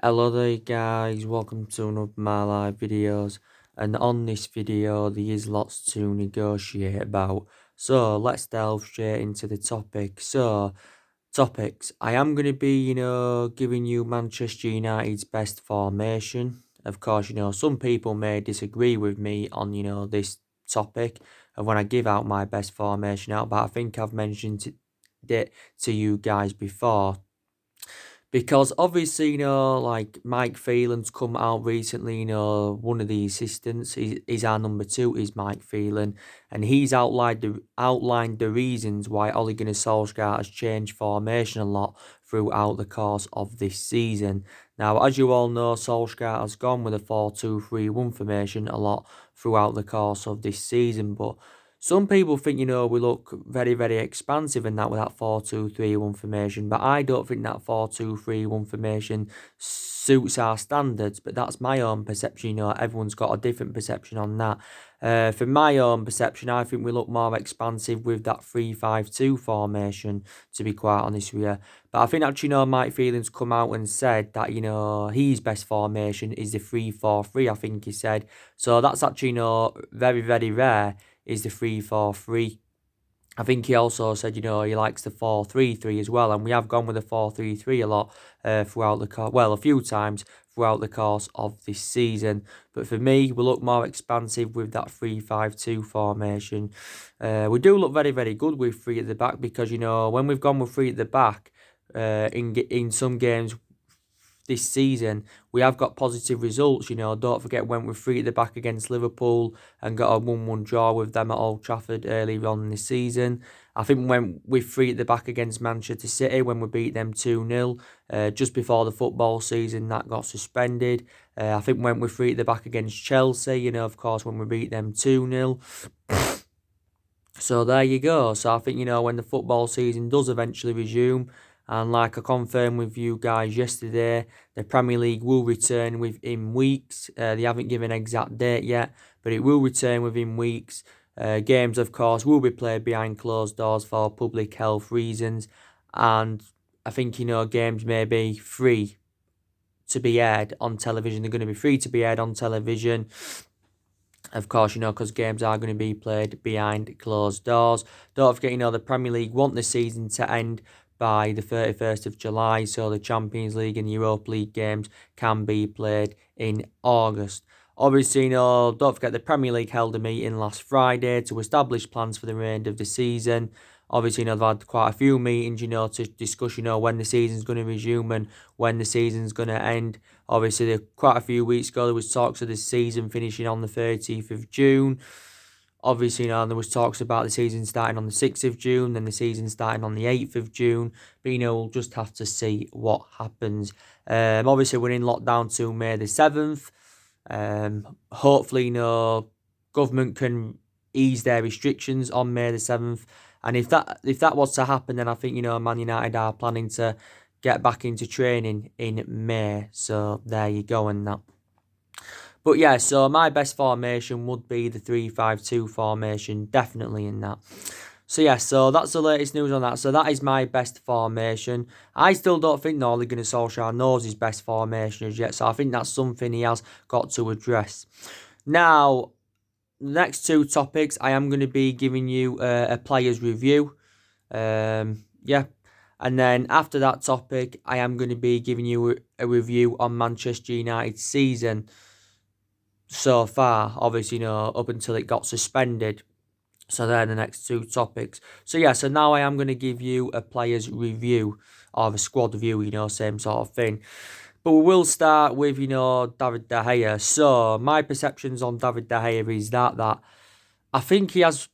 Hello there guys, welcome to one of my live videos, and on this video there is lots to negotiate about, so let's delve straight into the topic. Topics, I am going to be, giving you Manchester United's best formation. Of course, some people may disagree with me on, this topic of when I give out my best formation out, but I think I've mentioned it to you guys before. Because obviously, like Mike Phelan's come out recently, one of the assistants is our number two, is Mike Phelan, and he's outlined the reasons why Ole Gunnar Solskjaer has changed formation a lot throughout the course of this season. Now, as you all know, Solskjaer has gone with a 4-2-3-1 formation a lot throughout the course of this season, but some people think, we look very, very expansive in that with that 4-2-3-1 formation, but I don't think that 4-2-3-1 formation suits our standards, but that's my own perception. Everyone's got a different perception on that. For my own perception, I think we look more expansive with that 3-5-2 formation, to be quite honest with you. But I think actually, Mike Phelan's come out and said that, his best formation is the 3-4-3, I think he said. So that's actually, very, very rare, is the 3-4-3. I think he also said, he likes the 4-3-3 as well, and we have gone with the 4-3-3 a lot throughout the course, well, a few times throughout the course of this season. But for me, we look more expansive with that 3-5-2 formation. We do look very, very good with three at the back because, when we've gone with three at the back in some games this season, we have got positive results. Don't forget, went with three at the back against Liverpool and got a 1-1 draw with them at Old Trafford earlier on in the season. I think we went with three at the back against Manchester City when we beat them 2-0 just before the football season that got suspended. I think we went with three at the back against Chelsea, of course, when we beat them 2-0. So there you go. So I think, when the football season does eventually resume, and like I confirmed with you guys yesterday, the Premier League will return within weeks. They haven't given an exact date yet, but it will return within weeks. Games, of course, will be played behind closed doors for public health reasons. And I think, games may be free to be aired on television. They're going to be free to be aired on television. Of course, because games are going to be played behind closed doors. Don't forget, the Premier League want the season to end by the 31st of July, so the Champions League and Europa League games can be played in August. Obviously, don't forget the Premier League held a meeting last Friday to establish plans for the remainder of the season. Obviously, they've had quite a few meetings, to discuss, when the season's going to resume and when the season's going to end. Obviously, quite a few weeks ago, there was talks of the season finishing on the 30th of June. Obviously, there was talks about the season starting on the 6th of June, then the season starting on the 8th of June. But, we'll just have to see what happens. Obviously, we're in lockdown till May the 7th. Hopefully, government can ease their restrictions on May the 7th. And if that was to happen, then I think, Man United are planning to get back into training in May. So there you go and that. But yeah, so my best formation would be the 3-5-2 formation, definitely in that. So yeah, so that's the latest news on that. So that is my best formation. I still don't think Ole Gunnar Solskjaer knows his best formation as yet. So I think that's something he has got to address. Now, the next two topics, I am going to be giving you a player's review. Yeah. And then after that topic, I am going to be giving you a review on Manchester United's season so far, obviously, up until it got suspended. So they're the next two topics. So yeah, so now I am going to give you a player's review, or a squad review, same sort of thing. But we will start with, David De Gea. So my perceptions on David De Gea is that I think he has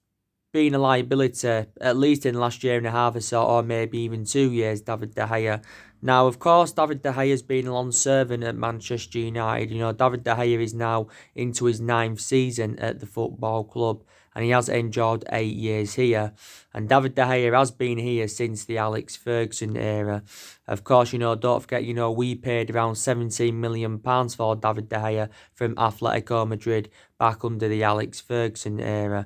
been a liability, at least in the last year and a half or so, or maybe even 2 years, David De Gea. Now, of course, David De Gea has been a long servant at Manchester United. David De Gea is now into his 9th season at the football club, and he has enjoyed 8 years here. And David De Gea has been here since the Alex Ferguson era. Of course, don't forget, we paid around £17 million for David De Gea from Atletico Madrid back under the Alex Ferguson era.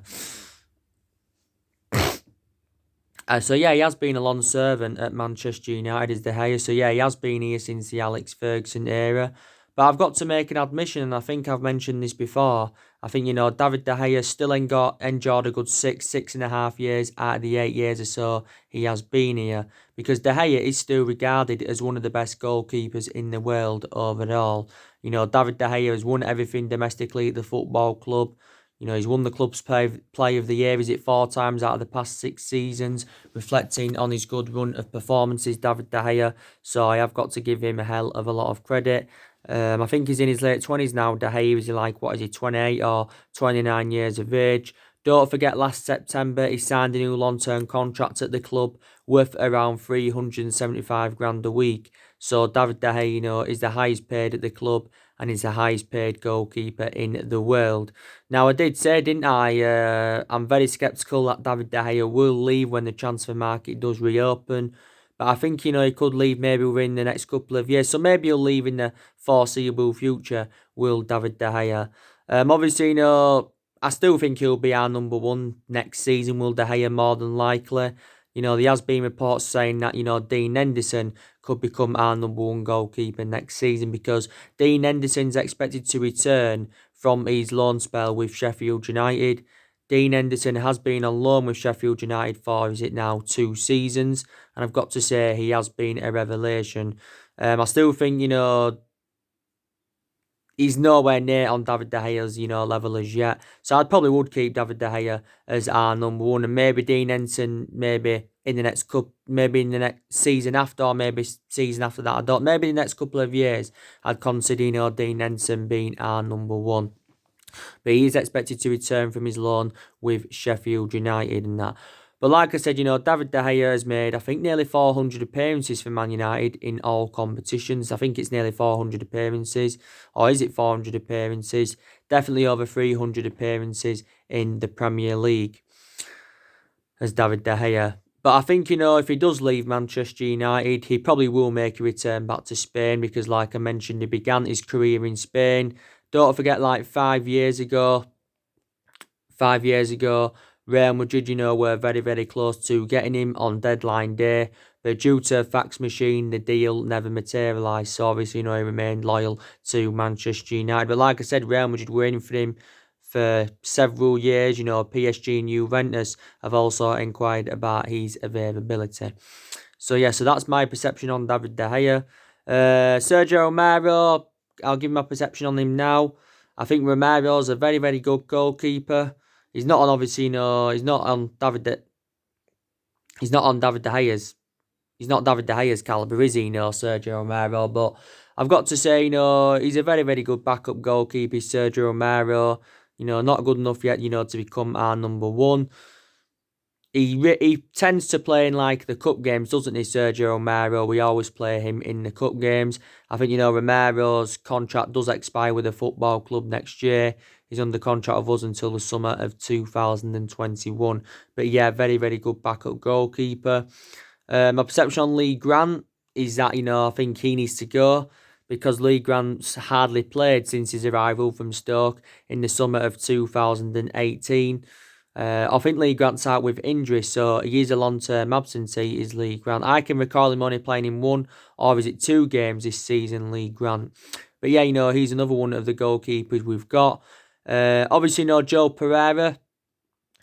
So yeah, he has been a long servant at Manchester United as De Gea. So yeah, he has been here since the Alex Ferguson era. But I've got to make an admission, and I think I've mentioned this before. I think David De Gea still enjoyed a good 6.5 years out of the 8 years or so he has been here, because De Gea is still regarded as one of the best goalkeepers in the world overall. David De Gea has won everything domestically at the football club. He's won the club's play of the year, is it 4 times out of the past 6 seasons, reflecting on his good run of performances, David De Gea. So I have got to give him a hell of a lot of credit. I think he's in his late 20s now. De Gea is like, what is he, 28 or 29 years of age. Don't forget, last September he signed a new long-term contract at the club worth around 375 grand a week. So David De Gea, is the highest paid at the club, and is the highest paid goalkeeper in the world. Now, I did say, didn't I, I'm very sceptical that David De Gea will leave when the transfer market does reopen. But I think, he could leave maybe within the next couple of years. So maybe he'll leave in the foreseeable future, will David De Gea. Obviously, I still think he'll be our number one next season, will De Gea, more than likely. There has been reports saying that, Dean Henderson could become our number one goalkeeper next season, because Dean Henderson's expected to return from his loan spell with Sheffield United. Dean Henderson has been on loan with Sheffield United for, is it now, 2 seasons? And I've got to say, he has been a revelation. I still think, he's nowhere near on David De Gea's, level as yet. So I probably would keep David De Gea as our number one, and maybe Dean Henderson, maybe in the next maybe in the next season after, or maybe season after that. I don't. Maybe in the next couple of years, I'd consider, Dean Henderson being our number one. But he is expected to return from his loan with Sheffield United and that. But like I said, David De Gea has made, I think, nearly 400 appearances for Man United in all competitions. I think it's nearly 400 appearances. Or is it 400 appearances? Definitely over 300 appearances in the Premier League as David De Gea. But I think, if he does leave Manchester United, he probably will make a return back to Spain, because, like I mentioned, he began his career in Spain. Don't forget, like 5 years ago, Real Madrid, were very, very close to getting him on deadline day. But due to a fax machine, the deal never materialised. So obviously, he remained loyal to Manchester United. But like I said, Real Madrid were in for him for several years. PSG and Juventus have also inquired about his availability. So yeah, so that's my perception on David De Gea. Sergio Romero, I'll give my perception on him now. I think Romero's a very, very good goalkeeper. He's not on, obviously, he's not on David De Gea's. He's not David De Gea's calibre, is he? Sergio Romero. But I've got to say, he's a very, very good backup goalkeeper, Sergio Romero. Not good enough yet, to become our number one. He tends to play in like the cup games, doesn't he, Sergio Romero? We always play him in the cup games. I think, Romero's contract does expire with the football club next year. He's under contract with us until the summer of 2021. But yeah, very, very good backup goalkeeper. My perception on Lee Grant is that, I think he needs to go, because Lee Grant's hardly played since his arrival from Stoke in the summer of 2018. I think Lee Grant's out with injury, so he is a long-term absentee, is Lee Grant. I can recall him only playing in 1 or is it 2 games this season, Lee Grant. But yeah, he's another one of the goalkeepers we've got. Obviously, Joe Pereira.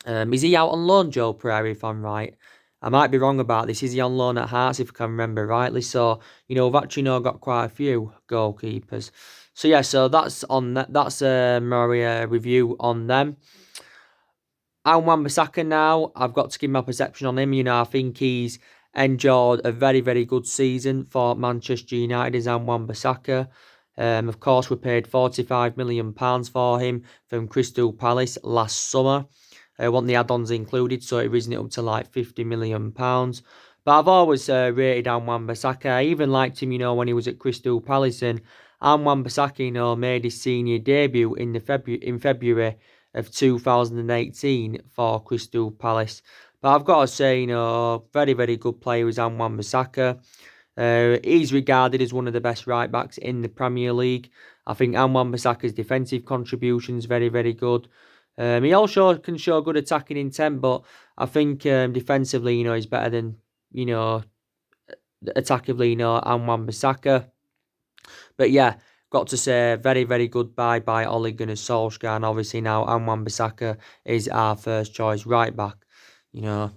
Is he out on loan, Joe Pereira, if I'm right? I might be wrong about this. Is he on loan at Hearts, if I can remember rightly? So, we've actually got quite a few goalkeepers. So yeah, so that's on that. That's my review on them. Wan-Bissaka now, I've got to give my perception on him. I think he's enjoyed a very, very good season for Manchester United as Wan-Bissaka. Of course, we paid £45 million for him from Crystal Palace last summer. Want the add-ons included, so it risen it up to like £50 million. But I've always rated Wan-Bissaka. I even liked him, when he was at Crystal Palace. And Wan-Bissaka, made his senior debut in February of 2018 for Crystal Palace. But I've got to say, very, very good player is Wan-Bissaka. He's regarded as one of the best right-backs in the Premier League. I think Wan-Bissaka's defensive contributions very, very good. He also can show good attacking intent, but I think defensively, he's better than, attackively, and Wan-Bissaka. But yeah, got to say, very, very good bye by Ole Gunnar Solskjaer. And obviously now Wan-Bissaka is our first choice right back, you know.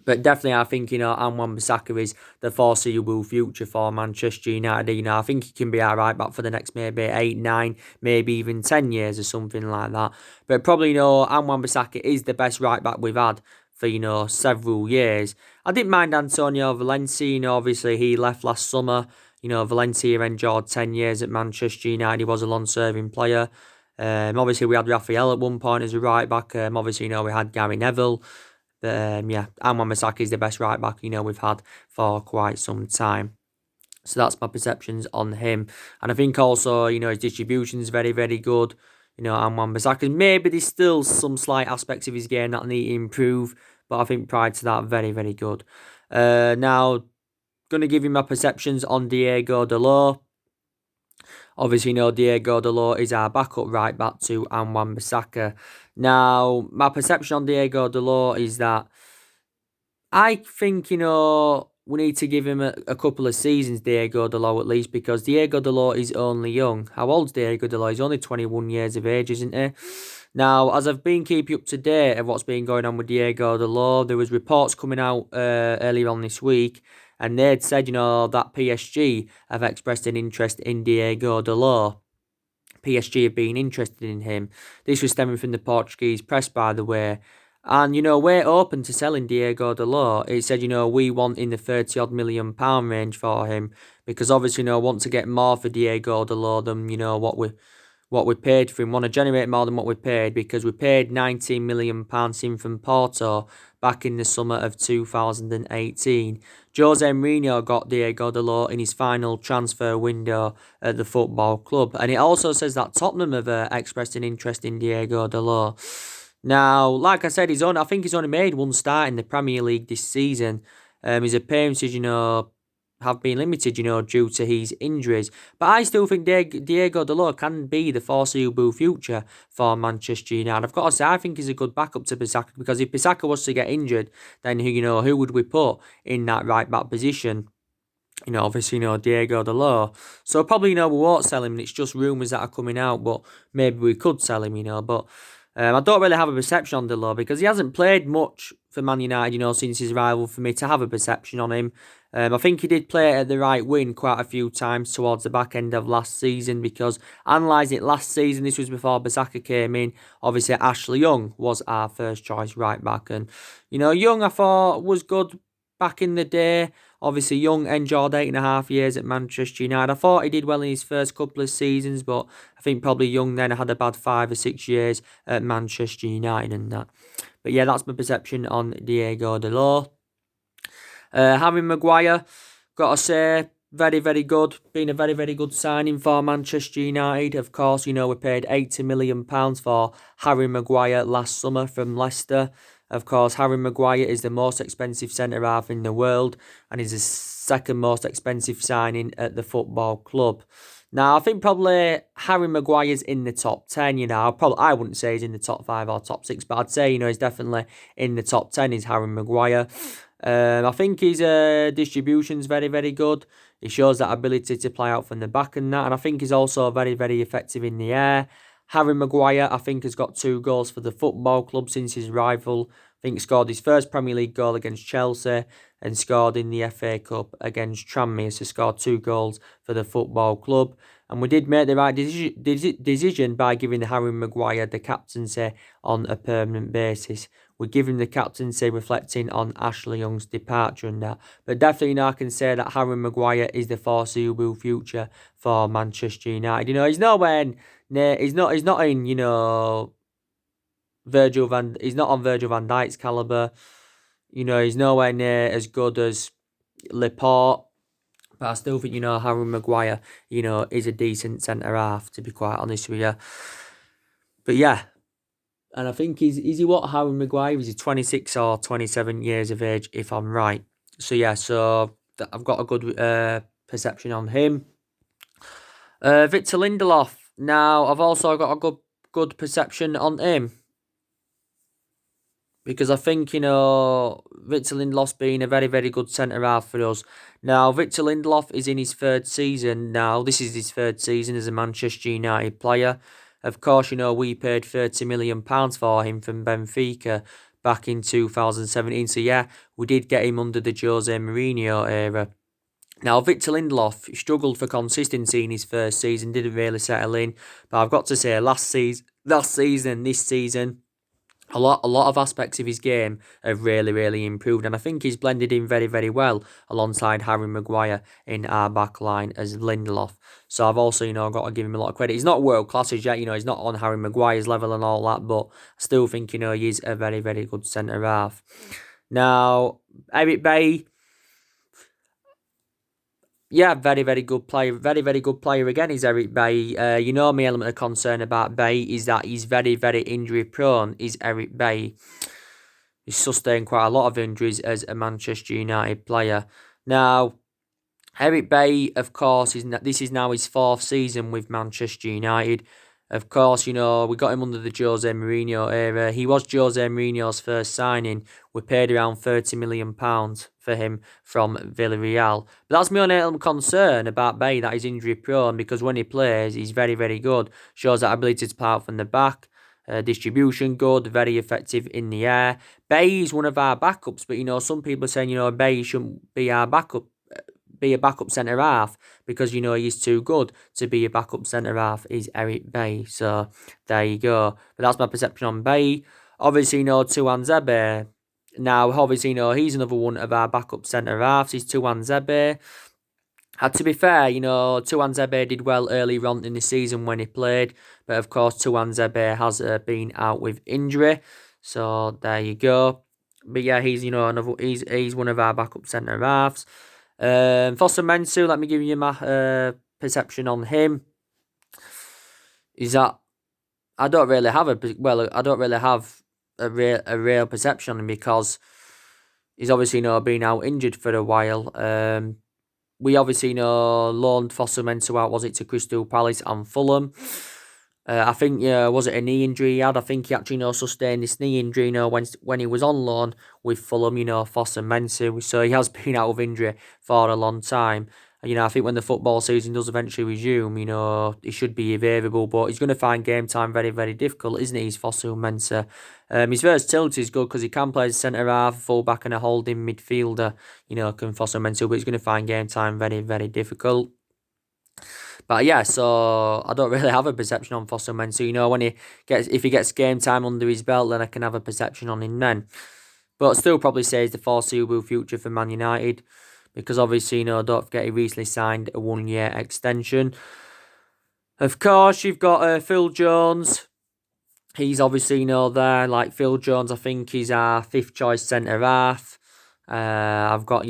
But definitely, I think, Wan-Bissaka is the foreseeable future for Manchester United. I think he can be our right back for the next maybe 8, 9, maybe even 10 years or something like that. But probably, Wan-Bissaka is the best right back we've had for, several years. I didn't mind Antonio Valencia. Obviously, he left last summer. Valencia endured 10 years at Manchester United. He was a long-serving player. Obviously, we had Raphael at one point as a right back. Obviously, we had Gary Neville. But yeah, Wan-Bissaka is the best right back we've had for quite some time. So that's my perceptions on him. And I think also, his distribution is very, very good. Wan-Bissaka, maybe there's still some slight aspects of his game that need to improve. But I think prior to that, very, very good. Now, going to give you my perceptions on Diego Dalot. Obviously, Diego Dalot is our backup right back to Wan-Bissaka. Now, my perception on Diego Dalot is that I think, we need to give him a couple of seasons, Diego Dalot, at least, because Diego Dalot is only young. How old's Diego Dalot? He's only 21 years of age, isn't he? Now, as I've been keeping up to date of what's been going on with Diego Dalot, there was reports coming out earlier on this week, and they'd said, that PSG have expressed an interest in Diego Dalot. PSG have been interested in him. This was stemming from the Portuguese press, by the way. And, we're open to selling Diego Dalot. It said, we want in the 30-odd million pound range for him. Because obviously, want to get more for Diego Dalot than, what we paid for him. Want to generate more than what we paid, because we paid £19 million in from Porto back in the summer of 2018. Jose Mourinho got Diego Dalot in his final transfer window at the football club. And it also says that Tottenham have expressed an interest in Diego Dalot. Now, like I said, I think he's only made one start in the Premier League this season. His appearances, have been limited, due to his injuries. But I still think Diego Dalot can be the foreseeable future for Manchester United. I've got to say, I think he's a good backup to Bissaka, because if Bissaka was to get injured, then who would we put in that right back position? Obviously, Diego Dalot. So probably, we won't sell him. It's just rumours that are coming out, but maybe we could sell him, But I don't really have a perception on Dalot, because he hasn't played much for Man United, since his arrival, for me to have a perception on him. I think he did play at the right wing quite a few times towards the back end of last season, because analysing it last season, this was before Bissaka came in, obviously Ashley Young was our first choice right back. And, Young I thought was good back in the day. Obviously, Young endured 8.5 years at Manchester United. I thought he did well in his first couple of seasons, but I think probably Young then had a bad 5 or 6 years at Manchester United and that. But yeah, that's my perception on Diego Dalot. Harry Maguire, got to say, very, very good. Been a very, very good signing for Manchester United. Of course, we paid £80 million for Harry Maguire last summer from Leicester. Of course, Harry Maguire is the most expensive centre-half in the world, and is the second most expensive signing at the football club. Now, I think probably Harry Maguire's in the top 10, I wouldn't say he's in the top 5 or top 6, but I'd say, he's definitely in the top 10 is Harry Maguire. I think his distribution's very, very good. He shows that ability to play out from the back and that, and I think he's also very, very effective in the air. Harry Maguire, I think, has got 2 goals for the football club since his arrival. I think scored his first Premier League goal against Chelsea and scored in the FA Cup against Tranmere. So scored 2 goals for the football club. And we did make the right decision by giving Harry Maguire the captaincy on a permanent basis. We give him the captaincy reflecting on Ashley Young's departure and that. But definitely, I can say that Harry Maguire is the foreseeable future for Manchester United. He's nowhere near, he's not in, he's not on Virgil van Dijk's calibre. He's nowhere near as good as Laporte. But I still think, Harry Maguire, is a decent centre-half, to be quite honest with you. But yeah, and I think, is he what, Harry Maguire? Is he 26 or 27 years of age, if I'm right? So yeah, I've got a good perception on him. Victor Lindelof. Now, I've also got a good good perception on him? Because I think, Victor Lindelof's been a very, very good centre-half for us. Now, Victor Lindelof is in his third season now. This is his third season as a Manchester United player. Of course, we paid £30 million for him from Benfica back in 2017. So, yeah, we did get him under the Jose Mourinho era. Now, Victor Lindelof struggled for consistency in his first season, didn't really settle in. But I've got to say, last season, this season, a lot of aspects of his game have really, really improved, and I think he's blended in very, very well alongside Harry Maguire in our back line as Lindelof. So I've also, got to give him a lot of credit. He's not world class as yet, he's not on Harry Maguire's level and all that, but I still think, he is a very, very good centre half. Now, Eric Bailly. Yeah, very, very good player. Very, very good player again is Eric Bailly. My element of concern about Bailly is that he's very, very injury prone, is Eric Bailly. He's sustained quite a lot of injuries as a Manchester United player. Now, Eric Bailly, of course, this is now his fourth season with Manchester United. Of course, we got him under the Jose Mourinho era. He was Jose Mourinho's first signing. We paid around £30 million for him from Villarreal. But that's my only concern about Bailly, that he's injury prone, because when he plays, he's very, very good. Shows that ability to play out from the back. Distribution good, very effective in the air. Bailly is one of our backups, but some people are saying, Bailly shouldn't be our backup. Be a backup centre half because he's too good to be a backup centre half. Is Eric Bailly, so there you go. But that's my perception on Bailly. Obviously, Tuanzebe. Now, obviously, he's another one of our backup centre halves. He's Tuanzebe. To be fair, Tuanzebe did well early on in the season when he played, but of course, Tuanzebe has been out with injury. So there you go. But yeah, he's he's one of our backup centre halves. Fosu-Mensah, let me give you my perception on him. Is that I don't really have a real perception on him because he's obviously been out injured for a while. We obviously loaned Fosu-Mensah out, was it to Crystal Palace and Fulham? I think, was it a knee injury he had? I think he actually, sustained this knee injury, when he was on loan with Fulham, Fosu-Mensah. So he has been out of injury for a long time. I think when the football season does eventually resume, he should be available, but he's going to find game time very, very difficult, isn't he? He's Fosu-Mensah. His versatility is good because he can play as centre half, full back, and a holding midfielder. Can Fosu-Mensah, but he's going to find game time very, very difficult. But yeah, so I don't really have a perception on Fosu-Mensah. If he gets game time under his belt, then I can have a perception on him then. But still probably say he's the foreseeable future for Man United. Because obviously, don't forget he recently signed a 1-year extension. Of course, you've got Phil Jones. He's obviously, there. Like Phil Jones, I think he's our 5th choice centre half. I've got,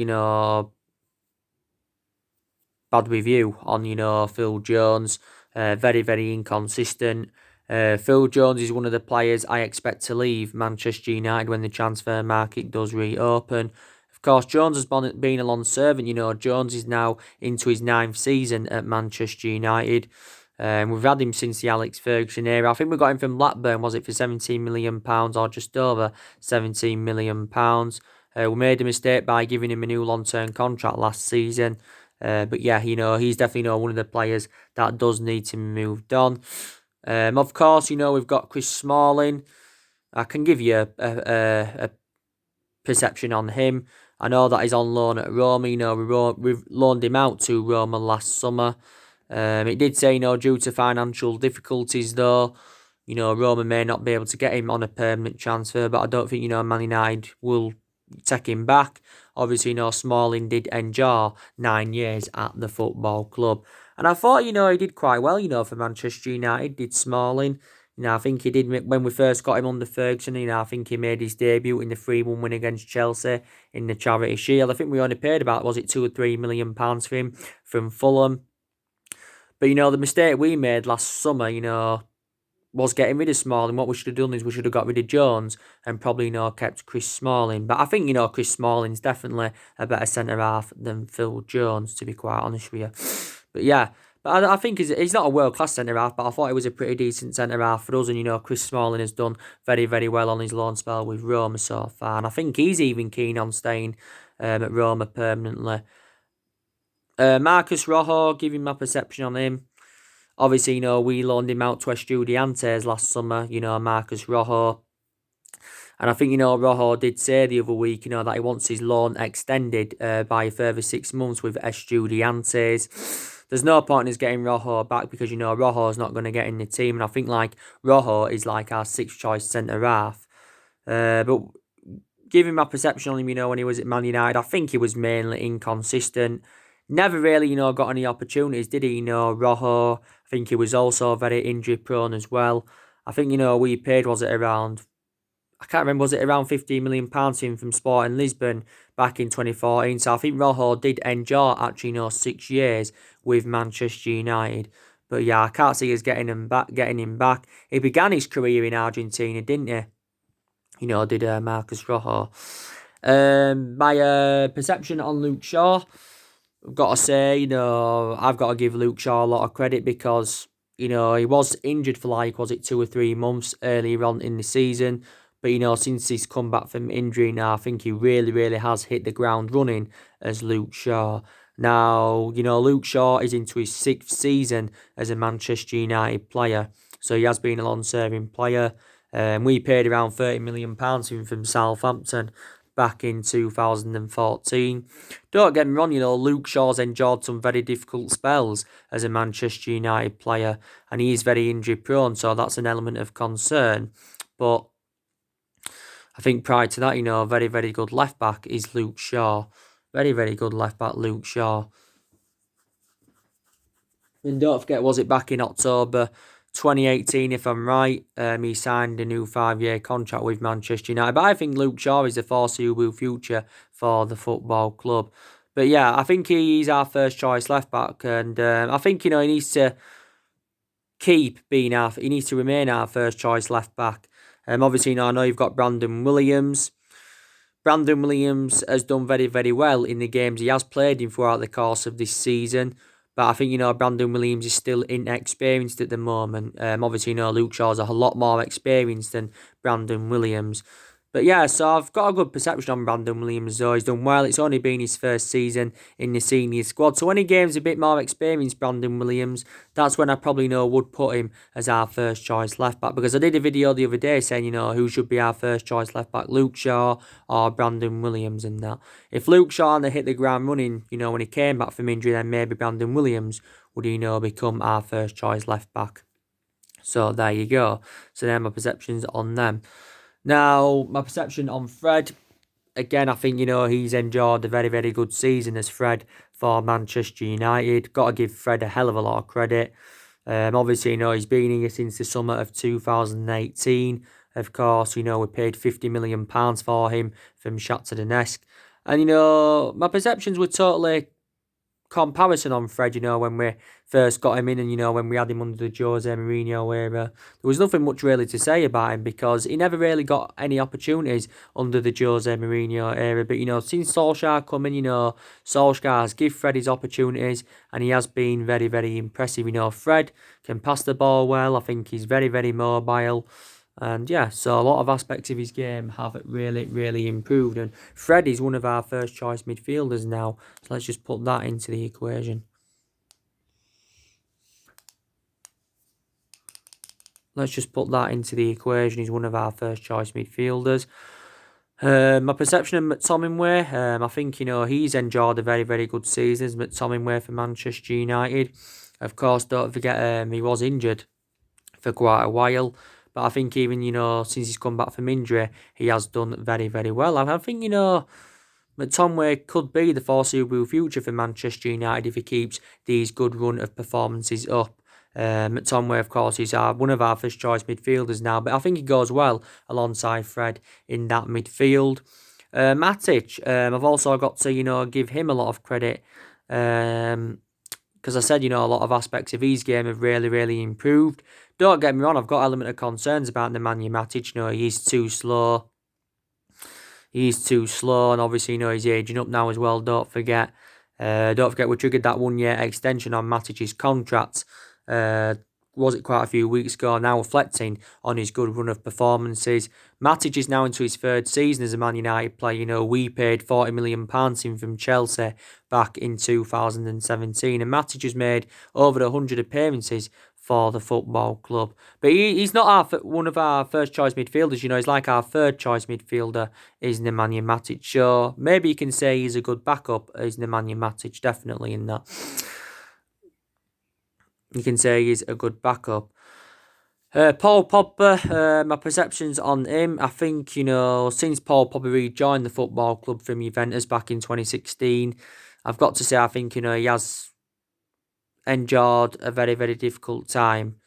bad review on, Phil Jones. Very, very inconsistent. Phil Jones is one of the players I expect to leave Manchester United when the transfer market does reopen. Of course, Jones has been a long servant. Jones is now into his 9th season at Manchester United. We've had him since the Alex Ferguson era. I think we got him from Blackburn, was it, for £17 million or just over £17 million. We made a mistake by giving him a new long-term contract last season. But yeah, he's definitely one of the players that does need to be moved on. Of course, we've got Chris Smalling. I can give you a perception on him. I know that he's on loan at Roma. We've loaned him out to Roma last summer. It did say, due to financial difficulties, though, Roma may not be able to get him on a permanent transfer, but I don't think, Man United will take him back. Obviously, Smalling did endure 9 years at the football club. And I thought, he did quite well, for Manchester United, did Smalling. I think he did when we first got him under Ferguson. I think he made his debut in the 3-1 win against Chelsea in the Charity Shield. I think we only paid about, was it £2 or £3 million for him from Fulham. But, the mistake we made last summer, was getting rid of Smalling. What we should have done is we should have got rid of Jones and probably, kept Chris Smalling. But I think, Chris Smalling's definitely a better centre-half than Phil Jones, to be quite honest with you. But yeah, But I think he's not a world-class centre-half, but I thought he was a pretty decent centre-half for us. And, Chris Smalling has done very, very well on his loan spell with Roma so far. And I think he's even keen on staying at Roma permanently. Marcos Rojo, giving my perception on him. Obviously, we loaned him out to Estudiantes last summer, Marcos Rojo. And I think, Rojo did say the other week, that he wants his loan extended by a further 6 months with Estudiantes. There's no point in us getting Rojo back because, Rojo's not going to get in the team. And I think, Rojo is like our sixth choice centre-half. But giving my perception on him, when he was at Man United, I think he was mainly inconsistent. Never really, got any opportunities, did he? Rojo, I think he was also very injury prone as well. I think, we paid, was it around, I can't remember, was it around £15 million to him from Sporting Lisbon back in 2014? So I think Rojo did enjoy actually, 6 years with Manchester United. But yeah, I can't see us getting him back. He began his career in Argentina, didn't he? Did Marcos Rojo. My perception on Luke Shaw, I've got to say, I've got to give Luke Shaw a lot of credit because, he was injured for was it 2 or 3 months earlier on in the season. But, since he's come back from injury now, I think he really, really has hit the ground running as Luke Shaw. Now, Luke Shaw is into his 6th season as a Manchester United player. So he has been a long-serving player. We paid around £30 million to him from Southampton back in 2014. Don't get me wrong, Luke Shaw's endured some very difficult spells as a Manchester United player. And he is very injury-prone, so that's an element of concern. But I think prior to that, a very, very good left-back is Luke Shaw. Very, very good left-back, Luke Shaw. And don't forget, was it back in October 2018, if I'm right, he signed a new 5-year contract with Manchester United. But I think Luke Shaw is the foreseeable future for the football club. But yeah, I think he's our first choice left-back. And I think, he needs to he needs to remain our first choice left-back. Obviously, I know you've got Brandon Williams. Brandon Williams has done very, very well in the games he has played in throughout the course of this season. But I think, Brandon Williams is still inexperienced at the moment. Obviously, Luke Shaw's a lot more experienced than Brandon Williams. But yeah, so I've got a good perception on Brandon Williams, though. He's done well. It's only been his first season in the senior squad. So when he gains a bit more experience, Brandon Williams, that's when I probably would put him as our first choice left back. Because I did a video the other day saying, who should be our first choice left back, Luke Shaw or Brandon Williams and that. If Luke Shaw had hit the ground running, when he came back from injury, then maybe Brandon Williams would, become our first choice left back. So there you go. So there are my perceptions on them. Now, my perception on Fred, again, I think, he's enjoyed a very, very good season as Fred for Manchester United. Got to give Fred a hell of a lot of credit. Obviously, he's been here since the summer of 2018. Of course, we paid £50 million for him from Shakhtar Donetsk. And, my perceptions were totally comparison on Fred, when we first got him in and, when we had him under the Jose Mourinho era. There was nothing much really to say about him because he never really got any opportunities under the Jose Mourinho era. But, since Solskjaer come in, Solskjaer has given Fred his opportunities and he has been very, very impressive. Fred can pass the ball well. I think he's very, very mobile. And yeah, so a lot of aspects of his game have really, really improved. And Fred is one of our first choice midfielders now. So let's just put that into the equation. He's one of our first choice midfielders. My perception of McTominay, I think, he's enjoyed a very, very good season as McTominay for Manchester United. Of course, don't forget, he was injured for quite a while. But I think even, since he's come back from injury, he has done very, very well. And I think, McTominay could be the foreseeable future for Manchester United if he keeps these good run of performances up. McTominay, of course, is one of our first choice midfielders now. But I think he goes well alongside Fred in that midfield. Matic, I've also got to, give him a lot of credit. Because I said, a lot of aspects of his game have really, really improved. Don't get me wrong, I've got element of concerns about Nemanja Matic. He's too slow. And obviously, he's aging up now as well, don't forget. Don't forget we triggered that 1 year extension on Matic's contract. Was it quite a few weeks ago, now reflecting on his good run of performances. Matic is now into his 3rd season as a Man United player. You know, we paid £40 million in from Chelsea back in 2017, and Matic has made over 100 appearances for the football club. But he's not one of our first choice midfielders, you know, he's like our 3rd choice midfielder is Nemanja Matic. So maybe you can say he's a good backup, is Nemanja Matic, definitely in that. You can say he's a good backup. Paul Pogba, my perceptions on him, I think, you know, since Paul Pogba rejoined the football club from Juventus back in 2016, I've got to say, I think, you know, he has endured a very, very difficult time.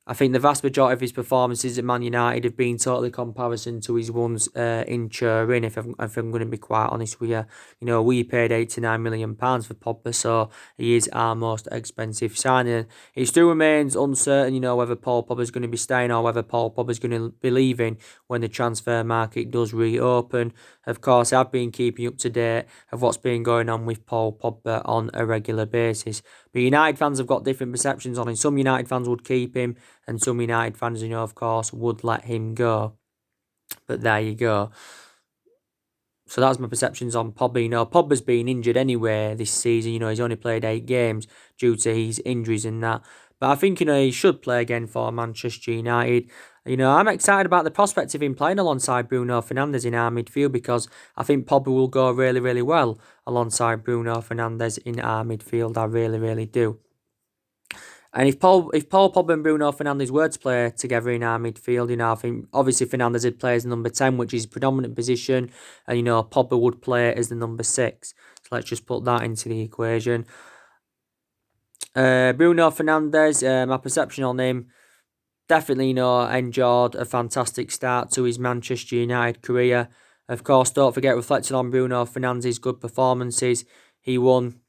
I think the vast majority of his performances at Man United have been totally comparison to his ones in Turin, if I'm going to be quite honest with you. You know, we paid £89 million for Pogba, so he is our most expensive signing. It still remains uncertain, you know, whether Paul Pogba is going to be staying or whether Paul Pogba is going to be leaving when the transfer market does reopen. Of course, I've been keeping up to date of what's been going on with Paul Pogba on a regular basis. But United fans have got different perceptions on him. Some United fans would keep him, and some United fans, you know, of course, would let him go. But there you go. So that's my perceptions on Pogba. You know, Pogba's been injured anyway this season. You know, he's only played 8 games due to his injuries and that. But I think, you know, he should play again for Manchester United. You know, I'm excited about the prospect of him playing alongside Bruno Fernandes in our midfield, because I think Pogba will go really, really well alongside Bruno Fernandes in our midfield. I really, really do. And if Paul Pogba and Bruno Fernandes were to play together in our midfield, you know, I think obviously Fernandes would play as number 10, which is his predominant position, and, you know, Pogba would play as the number 6. So let's just put that into the equation. Bruno Fernandes, my perception on him, definitely, you know, enjoyed a fantastic start to his Manchester United career. Of course, don't forget, reflecting on Bruno Fernandes' good performances, he won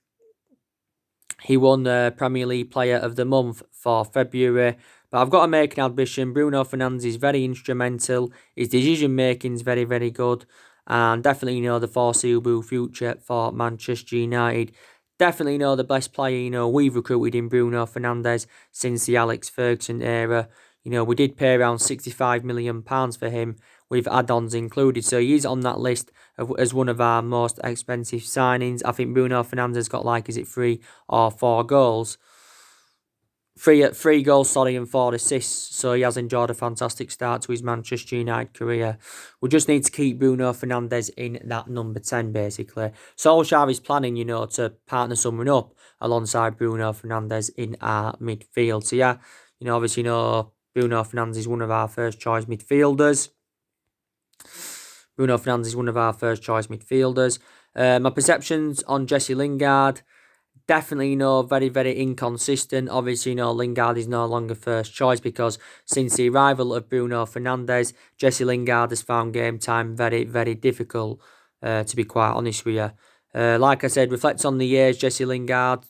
the Premier League Player of the Month for February. But I've got to make an admission, Bruno Fernandes is very instrumental. His decision making is very, very good. And definitely, you know, the foreseeable future for Manchester United. Definitely, you know, the best player, you know, we've recruited in Bruno Fernandes since the Alex Ferguson era. You know, we did pay around £65 million for him, with add-ons included. So he's on that list as one of our most expensive signings. I think Bruno Fernandes got, like, is it 3 or 4 goals? Three goals, and 4 assists. So he has enjoyed a fantastic start to his Manchester United career. We just need to keep Bruno Fernandes in that number 10, basically. Solskjaer is planning, you know, to partner someone up alongside Bruno Fernandes in our midfield. So yeah, you know, obviously, you know, Bruno Fernandes is one of our first choice midfielders. My perceptions on Jesse Lingard, definitely, you know, very, very inconsistent. Obviously, you know, Lingard is no longer first choice, because since the arrival of Bruno Fernandes, Jesse Lingard has found game time very, very difficult, to be quite honest with you. Like I said, reflect on the years Lingard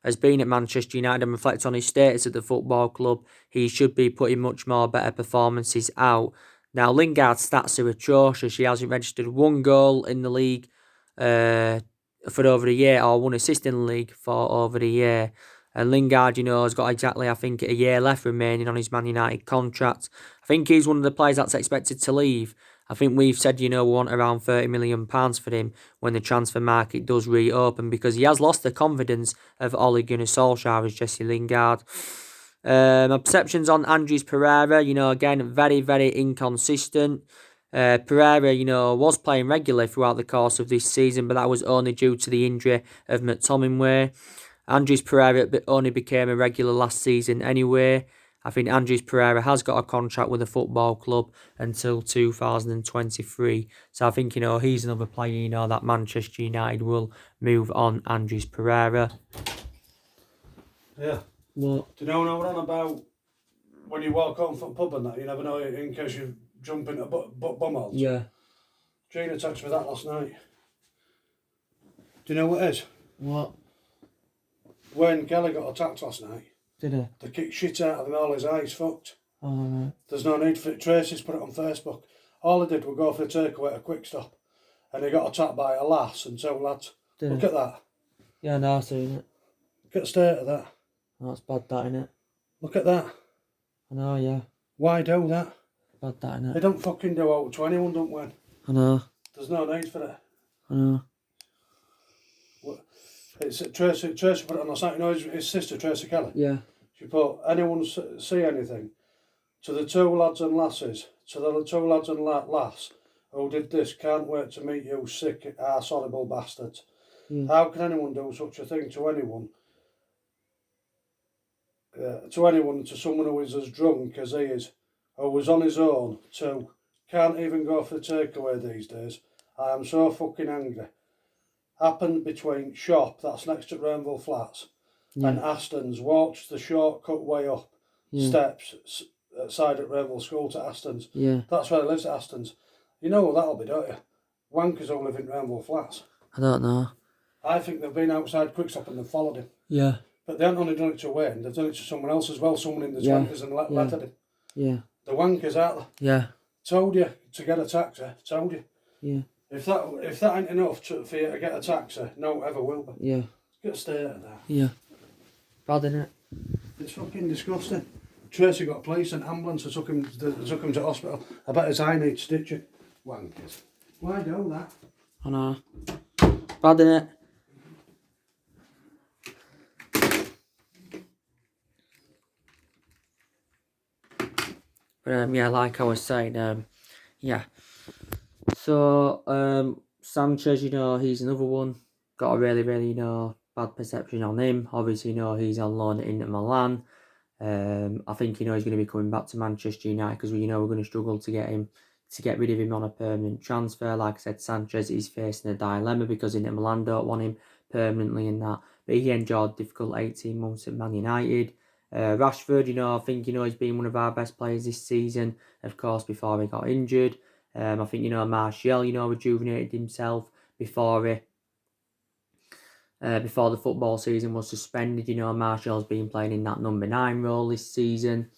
has been at Manchester United, and reflect on his status at the football club. He should be putting much more better performances out. Now, Lingard's stats are atrocious. He hasn't registered 1 goal in the league for over a year, or 1 assist in the league for over a year. And Lingard, you know, has got exactly, I think, a year left remaining on his Man United contract. I think he's one of the players that's expected to leave. I think we've said, you know, we want around £30 million for him when the transfer market does reopen, because he has lost the confidence of Ole Gunnar Solskjaer as Jesse Lingard. My perceptions on Andreas Pereira, you know, again, very, very inconsistent. Pereira, you know, was playing regularly throughout the course of this season, but that was only due to the injury of McTominay. Andreas Pereira only became a regular last season anyway. I think Andreas Pereira has got a contract with the football club until 2023. So I think, you know, he's another player, you know, that Manchester United will move on, Andreas Pereira. Yeah. What? Do you know what I'm on about when you walk home from the pub and that? You never know in case you jump into bumholes. Yeah. Gina texted me that last night. Do you know what it is? What? When Kelly got attacked last night. Did he? They kicked shit out of him, all his eyes fucked. Oh, right. There's no need for it. Tracy's put it on Facebook. All I did was go for a takeaway at a quick stop. and he got attacked by a lass and 2 lads. Look at that. Yeah, no, I've seen it. Look at the state of that. That's bad, that, innit? Look at that. I know, yeah. Why do that? Bad, that, innit? They don't fucking do out to anyone, don't win. I know. There's no need for it. I know. It's Tracy put it on the site. You know his sister, Tracy Kelly? Yeah. She put, anyone see anything? To the 2 lads and lasses, to the 2 lads and lass who did this, can't wait to meet you, sick, arse, horrible bastards. Yeah. How can anyone do such a thing to anyone? To someone who is as drunk as he is, who was on his own, too. Can't even go for the takeaway these days. I am so fucking angry. Happened between shop, that's next to Rainville Flats, and Aston's. Walked the shortcut way up steps side at Rainville School to Aston's. Yeah. That's where he lives, at Aston's. You know what that'll be, don't you? Wankers who live in Rainville Flats. I don't know. I think they've been outside Quickstop and they've followed him. Yeah. But they haven't only done it to Wayne, they've done it to someone else as well, someone in the 20s and lettered him. Yeah. The wankers, aren't they? Yeah. Told you to get a taxi, told you. Yeah. If that ain't enough for you to get a taxi, no ever will be. Yeah. Get a stay out of that. Yeah. Bad, innit? It's fucking disgusting. Tracy got police and ambulance and took him to hospital. I bet his eye needs stitching. Wankers. Why do that? I know. Bad, innit? But yeah, like I was saying, yeah. So Sanchez, you know, he's another one. Got a really, really, you know, bad perception on him. Obviously, you know, he's on loan at Inter Milan. I think, you know, he's going to be coming back to Manchester United because, you know, we're going to struggle to get rid of him on a permanent transfer. Like I said, Sanchez is facing a dilemma because Inter Milan don't want him permanently in that. But he enjoyed difficult 18 months at Man United. Rashford, you know, I think, you know, he's been one of our best players this season, of course, before he got injured. I think, you know, Martial, you know, rejuvenated himself before the football season was suspended. You know, Martial's been playing in that number 9 role this season.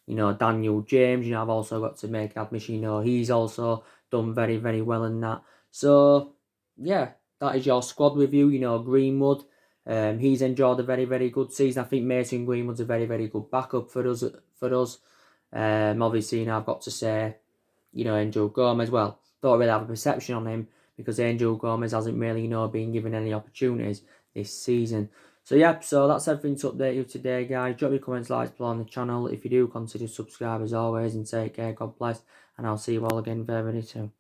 You know, Daniel James, you know, I've also got to make an admission, you know, he's also done very, very well in that. So, yeah, that is your squad review. You know, Greenwood, he's enjoyed a very, very good season. I think Mason Greenwood's a very, very good backup for us. Obviously, you know, I've got to say, you know, Angel Gomez, well, don't really have a perception on him because Angel Gomez hasn't really, you know, been given any opportunities this season. So, yeah, so that's everything to update you today, guys. Drop your comments, likes below on the channel. If you do, consider subscribe as always and take care. God bless. And I'll see you all again very, very soon.